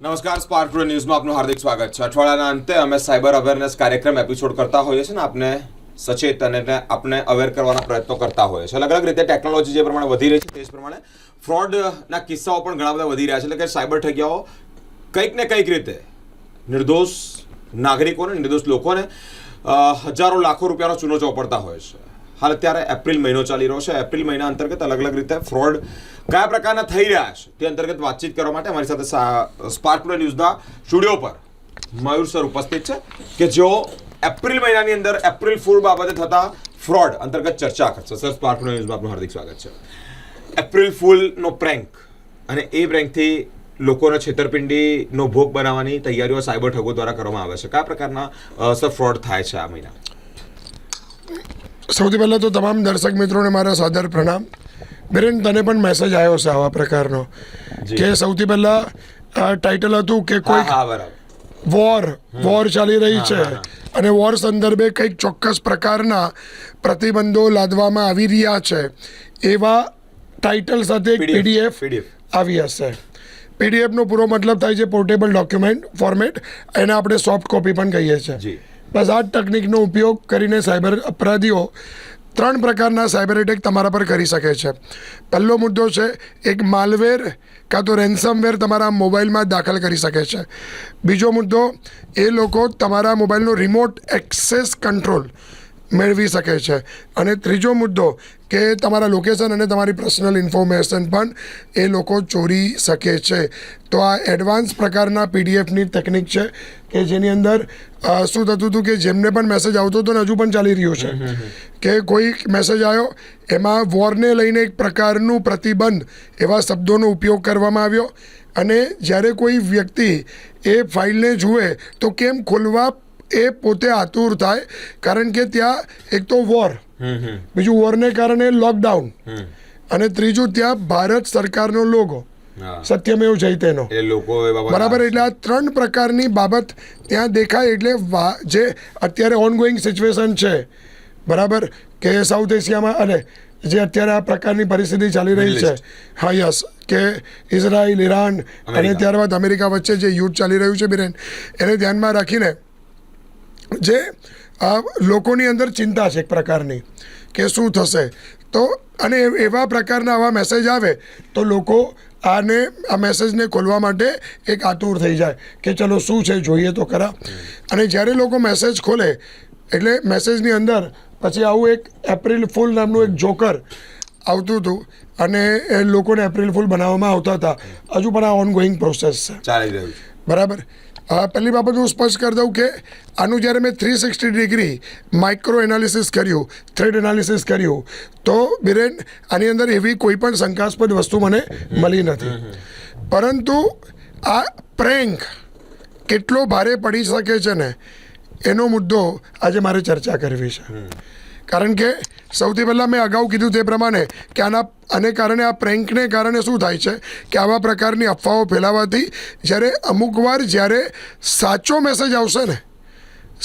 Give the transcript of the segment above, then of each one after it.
નમસ્કાર, spark today ન્યૂઝમાં આપનું હાર્દિક સ્વાગત છે. અઠવાડિયાના અંતે અમે સાયબર અવેરનેસ કાર્યક્રમ એપિસોડ કરતા હોઈએ છીએ ને આપને સચેત અને આપને અવેર કરવાના પ્રયત્નો કરતા હોઈએ છીએ. અલગ અલગ રીતે ટેકનોલોજી જે પ્રમાણે વધી રહી છે તે જ પ્રમાણે ફ્રોડના કિસ્સાઓ પણ ઘણા બધા વધી રહ્યા છે. એટલે કે સાયબર ઠગિયાઓ કંઈક ને કંઈક રીતે નિર્દોષ નાગરિકોને, નિર્દોષ લોકોને હજારો લાખો રૂપિયાનો ચૂનો ચોપડતા હોય છે. હાલ અત્યારે એપ્રિલ મહિનો ચાલી રહ્યો છે. એપ્રિલ મહિના અંતર્ગત અલગ અલગ રીતે ફ્રોડ કયા પ્રકારના થઈ રહ્યા છે તે અંતર્ગત વાતચીત કરવા માટે અમારી સાથે સ્પાર્ક ટુડે ન્યૂઝના સ્ટુડિયો પર મયુર સર ઉપસ્થિત છે કે જેઓ એપ્રિલ મહિનાની અંદર એપ્રિલ ફૂલ બાબતે થતા ફ્રોડ અંતર્ગત ચર્ચા કરશે. સર, સ્પાર્ક ટુડે ન્યૂઝમાં આપનું હાર્દિક સ્વાગત છે. એપ્રિલ ફૂલનો પ્રેન્ક અને એ પ્રેન્કથી લોકોને છેતરપિંડીનો ભોગ બનાવવાની તૈયારીઓ સાયબર ઠગો દ્વારા કરવામાં આવે છે. કયા પ્રકારના સર ફ્રોડ થાય છે આ મહિના? સૌથી પહેલાં તો તમામ દર્શક મિત્રોને મારા સાદર પ્રણામ. બેરેન, તને પણ મેસેજ આવ્યો છે આવા પ્રકારનો કે સૌથી પહેલાં ટાઇટલ હતું કે કોઈ વોર ચાલી રહી છે અને વોર સંદર્ભે કંઈક ચોક્કસ પ્રકારના પ્રતિબંધો લાદવામાં આવી રહ્યા છે એવા ટાઇટલ સાથે એક પીડીએફ આવી હશે. પીડીએફનો પૂરો મતલબ થાય છે પોર્ટેબલ ડોક્યુમેન્ટ ફોર્મેટ. એને આપણે સોફ્ટ કોપી પણ કહીએ છીએ. બસ આ ટેકનિકનો ઉપયોગ કરીને સાયબર અપરાધીઓ 3 પ્રકારના સાયબર એટેક તમારા પર કરી શકે છે. પહેલો મુદ્દો છે એક માલવેર કાં તો રેન્સમવેર તમારા મોબાઈલમાં દાખલ કરી શકે છે. બીજો મુદ્દો, એ લોકો તમારા મોબાઈલનો રિમોટ એક્સેસ કંટ્રોલ મેળવી શકે છે. અને ત્રીજો મુદ્દો કે તમારા લોકેશન અને તમારી પર્સનલ ઇન્ફોર્મેશન પણ એ લોકો ચોરી શકે છે. તો આ એડવાન્સ પ્રકારના પીડીએફની ટેકનિક છે કે જેની અંદર શું થતું હતું કે જેમને પણ મેસેજ આવતો હતો ને હજુ પણ ચાલી રહ્યું છે કે કોઈ મેસેજ આવ્યો, એમાં વોરને લઈને એક પ્રકારનું પ્રતિબંધ એવા શબ્દોનો ઉપયોગ કરવામાં આવ્યો. અને જ્યારે કોઈ વ્યક્તિ એ ફાઇલને જુએ તો કેમ ખોલવા એ પોતે આતુર થાય, કારણ કે ત્યાં એક તો વોર, બીજું વોરને કારણે લોકડાઉન, અને ત્રીજું ત્યાં ભારત સરકારનો લોગો સત્યમેવ જયતેનો, બરાબર. એટલે આ 3 પ્રકારની બાબત ત્યાં દેખાય. એટલે જે અત્યારે ઓનગોઈંગ સિચ્યુએશન છે, બરાબર, કે સાઉથ એશિયામાં અને જે અત્યારે આ પ્રકારની પરિસ્થિતિ ચાલી રહી છે, હા યસ, કે ઇઝરાયલ, ઈરાન અને ત્યારબાદ અમેરિકા વચ્ચે જે યુદ્ધ ચાલી રહ્યું છે બિરેન, એને ધ્યાનમાં રાખીને જે લોકોની અંદર ચિંતા છે એક પ્રકારની કે શું થશે. તો અને એવા પ્રકારના આવા મેસેજ આવે તો લોકો આ મેસેજને ખોલવા માટે એક આતુર થઈ જાય કે ચલો શું છે જોઈએ તો ખરા. અને જ્યારે લોકો મેસેજ ખોલે એટલે મેસેજની અંદર પછી આવું એક એપ્રિલ ફૂલ નામનું એક જોકર આવતું હતું અને એ લોકોને એપ્રિલ ફૂલ બનાવવામાં આવતા હતા. હજુ પણ આ ઓનગોઈંગ પ્રોસેસ છે, ચાલી રહ્યું છે, બરાબર. પહેલી બાબત હું સ્પષ્ટ કરી દઉં કે આનું જ્યારે મેં 360 ડિગ્રી માઇક્રો એનાલિસિસ કર્યું, થ્રેડ એનાલિસિસ કર્યું, તો બિરેન આની અંદર એવી કોઈ પણ શંકાસ્પદ વસ્તુ મને મળી નથી. પરંતુ આ પ્રેન્ક કેટલો ભારે પડી શકે છે ને એનો મુદ્દો આજે મારે ચર્ચા કરવી છે. કારણ કે સૌથી પહેલાં મેં અગાઉ કીધું તે પ્રમાણે કે આને કારણે આ પ્રેન્કને કારણે શું થાય છે કે આવા પ્રકારની અફવાઓ ફેલાવાથી જ્યારે સાચો મેસેજ આવશે ને,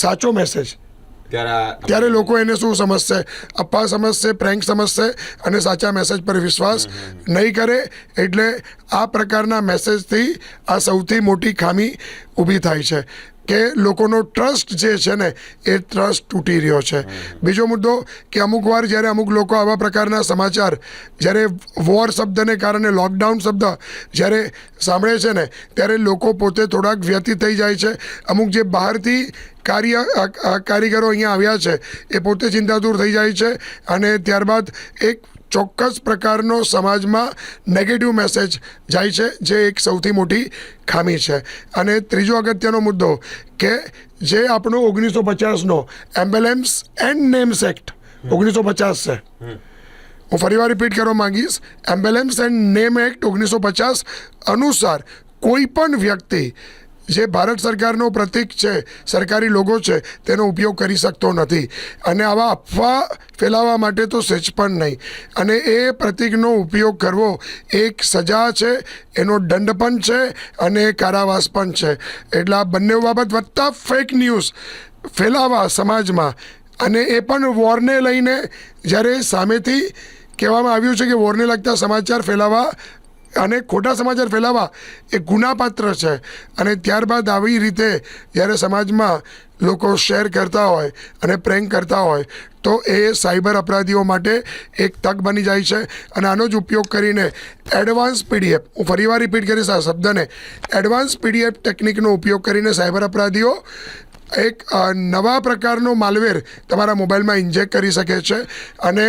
સાચો મેસેજ, ત્યારે લોકો એને શું સમજશે, અફવા સમજશે, પ્રેન્ક સમજશે અને સાચા મેસેજ પર વિશ્વાસ નહીં કરે. એટલે આ પ્રકારના મેસેજથી આ સૌથી મોટી ખામી ઊભી થાય છે કે લોકોનો ટ્રસ્ટ જે છે ને એ ટ્રસ્ટ તૂટી રહ્યો છે. બીજો મુદ્દો કે અમુક વાર જ્યારે અમુક લોકો આવા પ્રકારના સમાચાર, જ્યારે વોર શબ્દને કારણે લોકડાઉન શબ્દ જ્યારે સાંભળે છે ને ત્યારે લોકો પોતે થોડાક વ્યથિત થઈ જાય છે. અમુક જે બહારથી કારીગરો અહીંયા આવ્યા છે એ પોતે ચિંતાતુર થઈ જાય છે અને ત્યારબાદ એક ચોક્કસ પ્રકારનો સમાજમાં નેગેટિવ મેસેજ જાય છે, જે એક સૌથી મોટી ખામી છે. અને ત્રીજો અગત્યનો મુદ્દો કે જે આપણો 1950નો એમ્બેલેમ્સ એન્ડ નેમ્સ એક્ટ 1950 છે, હું ફરીવાર રિપીટ કરવા માંગીશ, એમ્બેલેમ્સ એન્ડ નેમ એક્ટ 1950 અનુસાર કોઈ પણ વ્યક્તિ જે ભારત સરકારનો પ્રતીક છે, સરકારી લોગો છે, તેનો ઉપયોગ કરી શકતો નથી. અને આવા અફવા ફેલાવવા માટે તો સહેજ પણ નહીં. અને એ પ્રતીકનો ઉપયોગ કરવો એક સજા છે, એનો દંડ પણ છે અને કારાવાસ પણ છે. એટલે આ બંને બાબત વત્તા ફેક ન્યૂઝ ફેલાવવા સમાજમાં, અને એ પણ વોરને લઈને જ્યારે સામેથી કહેવામાં આવ્યું છે કે વોરને લગતા સમાચાર ફેલાવવા અને ખોટા સમાચાર ફેલાવવા એ ગુનાપાત્ર છે. અને ત્યારબાદ આવી રીતે જ્યારે સમાજમાં લોકો શેર કરતા હોય અને પ્રેન્ક કરતા હોય તો એ સાયબર અપરાધીઓ માટે એક તક બની જાય છે. અને આનો જ ઉપયોગ કરીને એડવાન્સ પીડીએફ, હું ફરીવાર રિપીટ કરીશ આ શબ્દને, એડવાન્સ પીડીએફ ટેકનિકનો ઉપયોગ કરીને સાયબર અપરાધીઓ એક નવા પ્રકારનો માલવેર તમારા મોબાઈલમાં ઇન્જેક્ટ કરી શકે છે. અને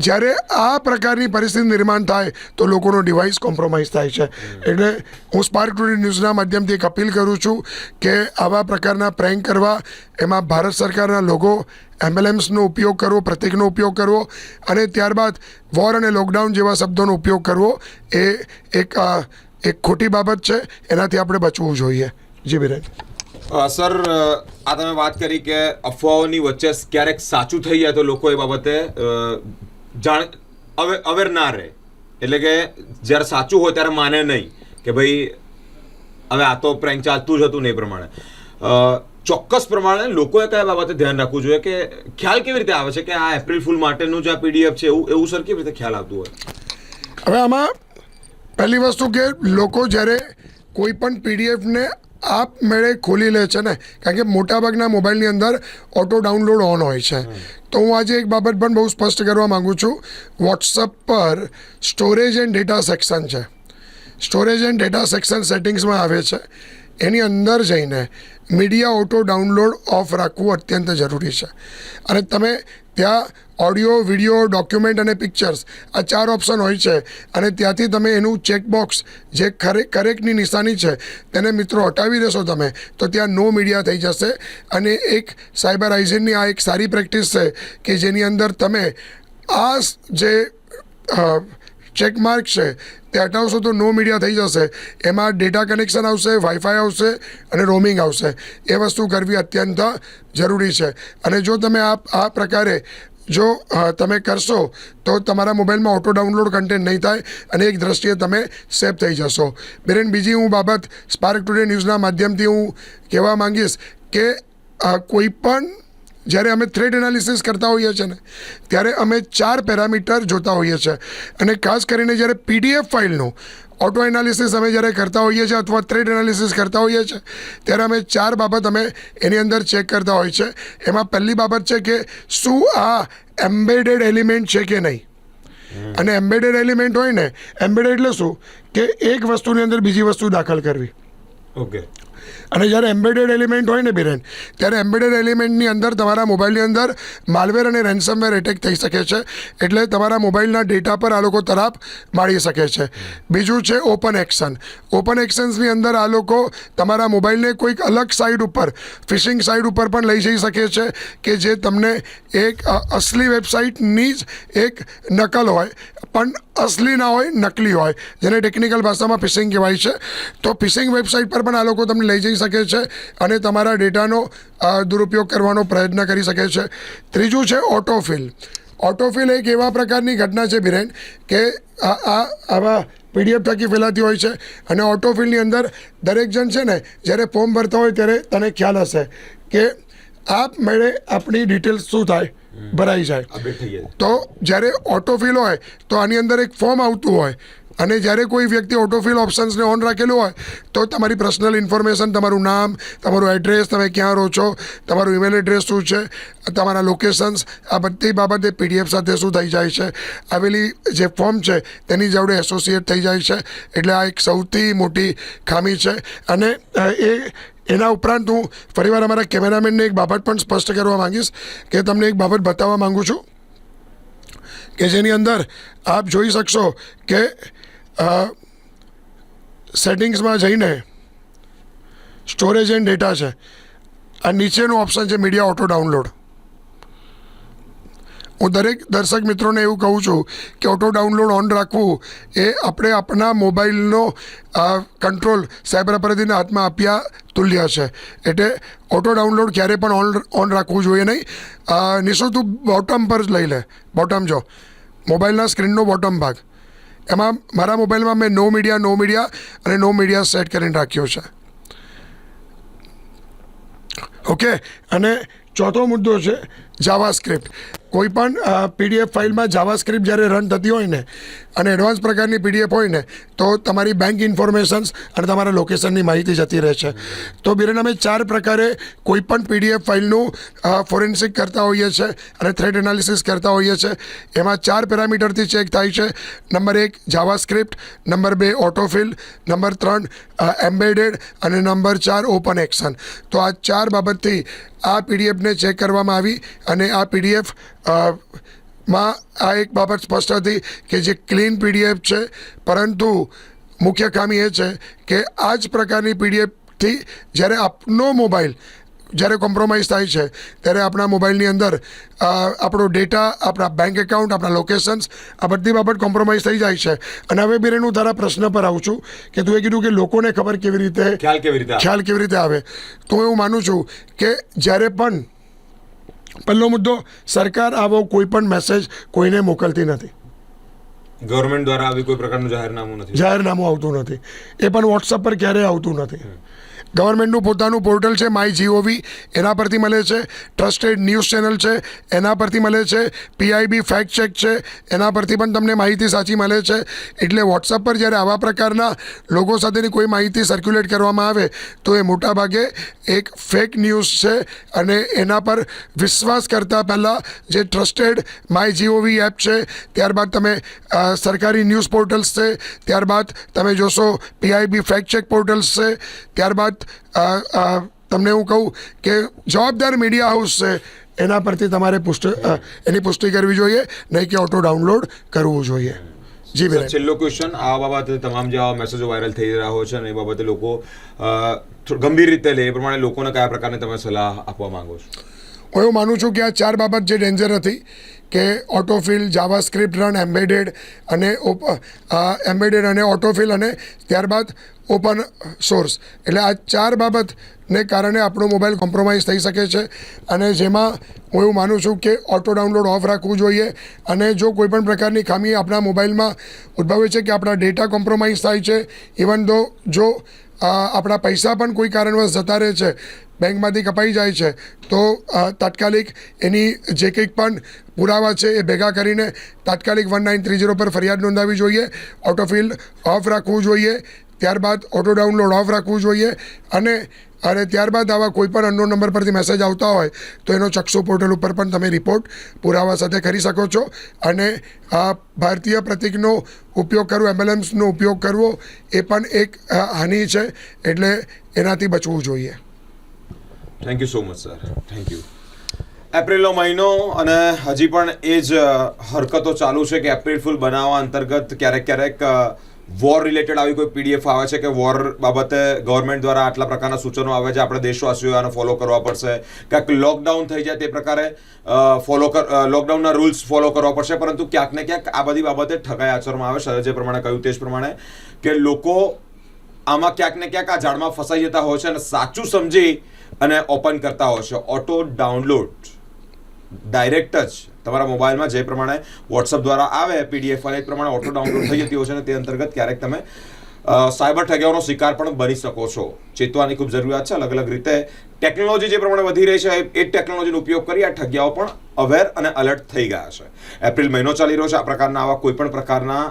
જ્યારે આ પ્રકારની પરિસ્થિતિ નિર્માણ થાય તો લોકોનો ડિવાઇસ કોમ્પ્રોમાઇઝ થાય છે. એટલે હું સ્પાર્ક ટુડે ન્યૂઝના માધ્યમથી એક અપીલ કરું છું કે આવા પ્રકારના પ્રેન્ક કરવા, એમાં ભારત સરકારના લોગો, એમ્બ્લેમ્સનો ઉપયોગ કરવો, પ્રતીકનો ઉપયોગ કરવો અને ત્યારબાદ વોર અને લોકડાઉન જેવા શબ્દોનો ઉપયોગ કરવો એ એક ખોટી બાબત છે. એનાથી આપણે બચવું જોઈએ. જી બિરેન. સર, આ તમે વાત કરી કે અફવાઓની વચ્ચે ક્યારેક સાચું થઈ જાય તો લોકો એ બાબતે અવેર ના રહે, એટલે કે જ્યારે સાચું હોય ત્યારે માને નહીં કે ભાઈ હવે આ તો પ્રેન્ક ચાલતું જ હતું ને. એ પ્રમાણે ચોક્કસ પ્રમાણે લોકોએ કયા બાબતે ધ્યાન રાખવું જોઈએ, કે ખ્યાલ કેવી રીતે આવે છે કે આ એપ્રિલ ફૂલ માટેનું જે આ પીડીએફ છે એવું સર કેવી રીતે ખ્યાલ આવતું હોય? હવે આમાં પહેલી વસ્તુ કે લોકો જ્યારે કોઈ પણ પીડીએફને આપમેળે ખોલી લે છે ને, કારણ કે મોટાભાગના મોબાઈલની અંદર ઓટો ડાઉનલોડ ઓન હોય છે. તો હું આજે એક બાબત પણ બહુ સ્પષ્ટ કરવા માગું છું. વોટ્સઅપ પર સ્ટોરેજ એન્ડ ડેટા સેક્શન છે. સ્ટોરેજ એન્ડ ડેટા સેક્શન સેટિંગ્સમાં આવે છે. એની અંદર જઈને મીડિયા ઓટો ડાઉનલોડ ઓફ રાખવું અત્યંત જરૂરી છે. અને તમે ત્યાં ઓડિયો, વિડીયો, ડોક્યુમેન્ટ અને પિક્ચર્સ આ 4 ઓપ્શન હોય છે. અને ત્યાંથી તમે એનું ચેકબોક્સ જે કરેક્ટની નિશાની છે તેને મિત્રો હટાવી દેશો તમે તો ત્યાં નો મીડિયા થઈ જશે. અને એક સાયબર હાઇજીનની આ એક સારી પ્રેક્ટિસ છે કે જેની અંદર તમે આ જે ચેકમાર્ક છે તે હટાવશો તો નો મીડિયા થઈ જશે. એમાં ડેટા કનેક્શન આવશે, વાઈફાઈ આવશે અને રોમિંગ આવશે. એ વસ્તુ કરવી અત્યંત જરૂરી છે. અને જો તમે આ પ્રકારે જો તમે કરશો તો તમારા મોબાઈલમાં ઓટો ડાઉનલોડ કન્ટેન્ટ નહીં થાય અને એક દ્રષ્ટિએ તમે સેફ થઈ જશો. બેરેન, બીજી હું બાબત સ્પાર્ક ટુડે ન્યૂઝના માધ્યમથી હું કહેવા માંગીશ કે કોઈ પણ જ્યારે અમે થ્રેટ એનાલિસિસ કરતા હોઈએ છીએ ને ત્યારે અમે 4 પેરામીટર જોતા હોઈએ છીએ. અને ખાસ કરીને જ્યારે પીડીએફ ફાઇલનું ઓટો એનાલિસિસ અમે જ્યારે કરતા હોઈએ છીએ અથવા થ્રેટ એનાલિસિસ કરતા હોઈએ છીએ ત્યારે અમે 4 બાબત અમે એની અંદર ચેક કરતા હોઈએ છીએ. એમાં પહેલી બાબત છે કે શું આ એમ્બેડેડ એલિમેન્ટ છે કે નહીં. અને એમ્બેડેડ એલિમેન્ટ હોય ને, એમ્બેડેડ એટલે શું કે એક વસ્તુની અંદર બીજી વસ્તુ દાખલ કરવી. ઓકે. અને જ્યારે એમ્બેડેડ એલિમેન્ટ હોય ને બિરેન, ત્યારે એમ્બેડેડ એલિમેન્ટની અંદર તમારા મોબાઈલની અંદર માલવેર અને રેન્સમવેર એટેક થઈ શકે છે. એટલે તમારા મોબાઈલના ડેટા પર આ લોકો તરાપ મારી શકે છે. બીજું છે ઓપન એક્શન. ઓપન એક્શન્સની અંદર આ લોકો તમારા મોબાઈલને કોઈક અલગ સાઇટ ઉપર, ફિશિંગ સાઇટ ઉપર પણ લઈ જઈ શકે છે કે જે તમને એક અસલી વેબસાઇટની જ એક નકલ હોય પણ અસલી ના હોય, નકલી હોય, જેને ટેકનિકલ ભાષામાં ફિશિંગ કહેવાય છે. તો ફિશિંગ વેબસાઇટ પર પણ આ લોકો તમને લઈ જઈ શકે છે અને તમારા ડેટાનો દુરુપયોગ કરવાનો પ્રયત્ન કરી શકે છે. ત્રીજું છે ઓટોફિલ. ઓટોફિલ એક એવા પ્રકારની ઘટના છે બિરેન કે આવા પીડીએફ થકી ફેલાતી હોય છે. અને ઓટોફિલની અંદર દરેક જણ છે ને જ્યારે ફોર્મ ભરતા હોય ત્યારે તને ખ્યાલ હશે કે આપમેળે આપણી ડિટેલ્સ શું થાય, ભરાઈ જાય. તો જ્યારે ઓટોફિલ હોય તો આની અંદર એક ફોર્મ આવતું હોય અને જ્યારે કોઈ વ્યક્તિ ઓટોફિલ ઓપ્શન્સને ઓન રાખેલું હોય તો તમારી પર્સનલ ઇન્ફોર્મેશન, તમારું નામ, તમારું એડ્રેસ, તમે ક્યાં રહો છો, તમારું ઈમેલ એડ્રેસ શું છે, તમારા લોકેશન્સ, આ બધી બાબતે પીડીએફ સાથે શું થઈ જાય છે, આવેલી જે ફોર્મ છે તેની જોડે એસોસિએટ થઈ જાય છે. એટલે આ એક સૌથી મોટી ખામી છે. અને એના ઉપરાંત હું ફરીવાર અમારા કેમેરામેનને એક બાબત પણ સ્પષ્ટ કરવા માંગીશ કે તમને એક બાબત બતાવવા માગું છું કે જેની અંદર આપ જોઈ શકશો કે સેટિંગ્સમાં જઈને સ્ટોરેજ એન્ડ ડેટા છે. આ નીચેનું ઓપ્શન છે મીડિયા ઓટો ડાઉનલોડ. હું દરેક દર્શક મિત્રોને એવું કહું છું કે ઓટો ડાઉનલોડ ઓન રાખવું એ આપણે આપણા મોબાઈલનો કંટ્રોલ સાયબર અપરાધીના હાથમાં આપ્યા તુલ્ય છે. એટલે ઓટો ડાઉનલોડ ક્યારે પણ ઓન રાખવું જોઈએ નહીં. નિશો તું બોટમ પર જ લઈ લે. બોટમ જો મોબાઈલના સ્ક્રીનનો બોટમ ભાગ, એમાં મારા મોબાઈલમાં મેં નો મીડિયા અને નો મીડિયા સેટ કરીને રાખ્યો છે. ઓકે. અને ચોથો મુદ્દો છે જાવાસ્ક્રિપ્ટ કોઈ પણ પીડીએફ ફાઇલમાં જાવાસ્ક્રિપ્ટ જ્યારે રન થતી હોય ને અને એડવાન્સ પ્રકારની પીડીએફ હોય ને તો તમારી બેંક ઇન્ફોર્મેશન્સ અને તમારા લોકેશનની માહિતી જતી રહે છે. તો બિરેન અમે 4 પ્રકારે કોઈ પણ પીડીએફ ફાઇલનું ફોરેન્સિક કરતા હોઈએ છીએ અને થ્રેટ એનાલિસિસ કરતા હોઈએ છીએ. એમાં 4 પેરામીટરથી ચેક થાય છે. Number 1 JavaScript, number 2 autofill, number 3 embedded અને નંબર 4 ઓપન એક્શન. તો આ 4 બાબતથી આ પીડીએફને ચેક કરવામાં આવી અને આ પીડીએફ માં આ એક બાબત સ્પષ્ટ હતી કે જે ક્લીન પીડીએફ છે, પરંતુ મુખ્ય ખામી એ છે કે આ જ પ્રકારની પીડીએફથી જ્યારે આપનો મોબાઈલ જ્યારે કોમ્પ્રોમાઇઝ થાય છે ત્યારે આપણા મોબાઈલની અંદર આપણો ડેટા, આપણા બેંક એકાઉન્ટ, આપણા લોકેશન્સ, આ બધી બાબત કોમ્પ્રોમાઇઝ થઈ જાય છે. અને હવે બિરેન હું તારા પ્રશ્ન પર આવું છું કે તું એ કીધું કે લોકોને ખબર કેવી રીતે, ખ્યાલ કેવી રીતે આવે. તો હું એવું માનું છું કે જ્યારે પણ પહેલો મુદ્દો, સરકાર આવો કોઈ પણ મેસેજ કોઈને મોકલતી નથી. ગવર્મેન્ટ દ્વારા આવી કોઈ પ્રકારનું જાહેરનામું આવતું નથી. એ પણ વોટ્સઅપ પર ક્યારેય આવતું નથી. ગવર્મેન્ટનું પોતાનું પોર્ટલ છે MyGov, એના પરથી મળે છે. ટ્રસ્ટેડ ન્યૂઝ ચેનલ છે, એના પરથી મળે છે. PIB ફેક્ટ ચેક છે, એના પરથી પણ તમને માહિતી સાચી મળે છે. એટલે વોટ્સઅપ પર જ્યારે આવા પ્રકારના લોકો સાથેની કોઈ માહિતી સર્ક્યુલેટ કરવામાં આવે તો એ મોટાભાગે એક ફેક ન્યૂઝ છે. અને એના પર વિશ્વાસ કરતાં પહેલાં જે ટ્રસ્ટેડ MyGov એપ છે, ત્યારબાદ તમે સરકારી ન્યૂઝ પોર્ટલ્સ છે, ત્યારબાદ તમે જોશો PIB ફેક્ટ ચેક પોર્ટલ્સ છે, ત્યારબાદ તમને હું કહું કે જવાબદાર મીડિયા હાઉસ છે, એના પરથી તમારે એની પુષ્ટિ કરવી જોઈએ, નહીં કે ઓટો ડાઉનલોડ કરવું જોઈએ. જી બિરેન. છેલ્લો ક્વેશ્ચન, આ બાબતે તમામ જે મેસેજો વાયરલ થઈ રહ્યા હોય છે અને એ બાબતે લોકો ગંભીર રીતે લે, એ પ્રમાણે લોકોને કયા પ્રકારની તમે સલાહ આપવા માંગો છો? હું એવું માનું છું કે આ 4 બાબત જે ડેન્જર હતી કે ઓટોફિલ, જાવાસ્ક્રિપ્ટ રન, એમ્બેડેડ અને ઓટોફિલ અને ત્યારબાદ ઓપન સોર્સ, એટલે આ 4 બાબતને કારણે આપણો મોબાઈલ કોમ્પ્રોમાઇઝ થઈ શકે છે. અને જેમાં હું એવું માનું છું કે ઓટો ડાઉનલોડ ઓફ રાખવું જોઈએ. અને જો કોઈ પણ પ્રકારની ખામી આપણા મોબાઈલમાં ઉદ્ભવે છે કે આપણા ડેટા કોમ્પ્રોમાઇઝ થાય છે, ઇવન દો જો આપણા પૈસા પણ કોઈ કારણવશ જતા રહે છે, બેંકમાંથી કપાઈ જાય છે, તો તાત્કાલિક એની જે કંઈક પણ પુરાવા છે એ ભેગા કરીને તાત્કાલિક 1930 પર ફરિયાદ નોંધાવવી જોઈએ. ઓટોફિલ ઓફ રાખવું જોઈએ, ત્યારબાદ ઓટો ડાઉનલોડ ઓફ રાખવું જોઈએ. અને ત્યારબાદ આવા કોઈ પણ અનનોન નંબર પરથી મેસેજ આવતા હોય તો એનો ચક્ષુ પોર્ટલ ઉપર પણ તમે રિપોર્ટ પુરાવા સાથે કરી શકો છો. અને ભારતીય પ્રતીકનો ઉપયોગ કરવો, એમ્બ્યુલન્સનો ઉપયોગ કરવો એ પણ એક હાનિ છે, એટલે એનાથી બચવું જોઈએ. Thank you so much sir. Thank you. એપ્રિલનો મહિનો અને હજી પણ એ જ હરકતો ચાલુ છે કે એપ્રિલ ફૂલ બનાવવા અંતર્ગત ક્યારેક વોર રિલેટેડ આવી કોઈ પીડીએફ આવે છે કે વોર બાબતે ગવર્મેન્ટ દ્વારા આટલા પ્રકારના સૂચનો આવે છે, આપણે દેશવાસીઓ આને ફોલો કરવા પડશે, ક્યાંક લોકડાઉન થઈ જાય તે પ્રકારે લોકડાઉનના રૂલ્સ ફોલો કરવા પડશે. પરંતુ ક્યાંક ને ક્યાંક આ બધી બાબતે ઠગાઈ આચરવામાં આવે છે. જે પ્રમાણે કહ્યું તે જ પ્રમાણે કે લોકો આમાં ક્યાંક ને ક્યાંક આ જાળમાં ફસાઈ જતા હોય છે અને સાચું સમજી અને ઓપન કરતા હોય છે. ઓટો ડાઉનલોડ ડાયરેક્ટ જ તમારા મોબાઈલમાં જે પ્રમાણે વોટ્સઅપ દ્વારા આવે પીડીએફ અને એ પ્રમાણે ઓટો ડાઉનલોડ થઈ જતી હોય છે અને તે અંતર્ગત ક્યારેક તમે સાયબર ઠગાઈઓનો શિકાર પણ બની શકો છો. ચેતવાની ખૂબ જરૂરિયાત છે. અલગ અલગ રીતે ટેકનોલોજી જે પ્રમાણે વધી રહી છે એ ટેકનોલોજીનો ઉપયોગ કરી આ ઠગિયાઓ પણ અવેર અને અલર્ટ થઈ ગયા છે. એપ્રિલ મહિનો ચાલી રહ્યો છે. આ પ્રકારના આવા કોઈ પણ પ્રકારના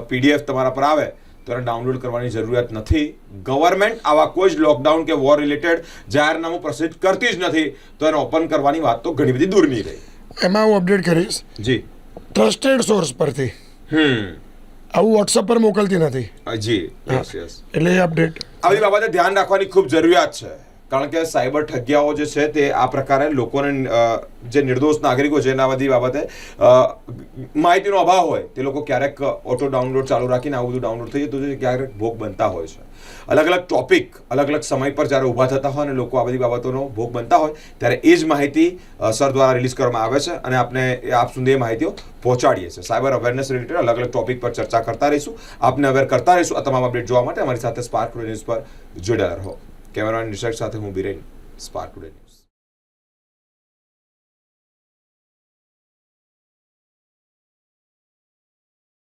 પીડીએફ તમારા પર આવે તો એને ડાઉનલોડ કરવાની જરૂરિયાત નથી. ગવર્મેન્ટ આવા કોઈ જ લોકડાઉન કે વોર રિલેટેડ જાહેરનામું પ્રસિદ્ધ કરતી જ નથી, તો એને ઓપન કરવાની વાત તો ઘણી બધી દૂરની રહી. એમાં હું અપડેટ કરીશ. જી. ટ્રસ્ટેડ સોર્સ પરથી આવું વોટ્સઅપ પર મોકલતી નથી. જી, એટલે એ અપડેટ આવી બાબતે ધ્યાન રાખવાની ખૂબ જરૂરિયાત છે. કારણ કે સાયબર ઠગિયાઓ જે છે તે આ પ્રકારે લોકોને, જે નિર્દોષ નાગરિકો જેના બધી બાબતે માહિતીનો અભાવ હોય તે લોકો ક્યારેક ઓટો ડાઉનલોડ ચાલુ રાખીને આવું બધું ડાઉનલોડ થઈ જતું ક્યારેક ભોગ બનતા હોય છે. અલગ અલગ ટોપિક અલગ અલગ સમય પર જ્યારે ઊભા થતા હોય અને લોકો આ બધી બાબતોનો ભોગ બનતા હોય ત્યારે એ જ માહિતી સર દ્વારા રિલીઝ કરવામાં આવે છે અને આપ સુધી એ માહિતીઓ પહોંચાડીએ છીએ. સાયબર અવેરનેસ રિલેટેડ અલગ અલગ ટોપિક પર ચર્ચા કરતા રહીશું, આપને અવેર કરતા રહીશું. આ તમામ અપડેટ જોવા માટે અમારી સાથે સ્પાર્ક ટુડે ન્યૂઝ પર જોડાયેલા રહો. કેમેરામેન નિષાદ સાથે હું બિરેન, સ્પાર્ક ટુડે ન્યૂઝ.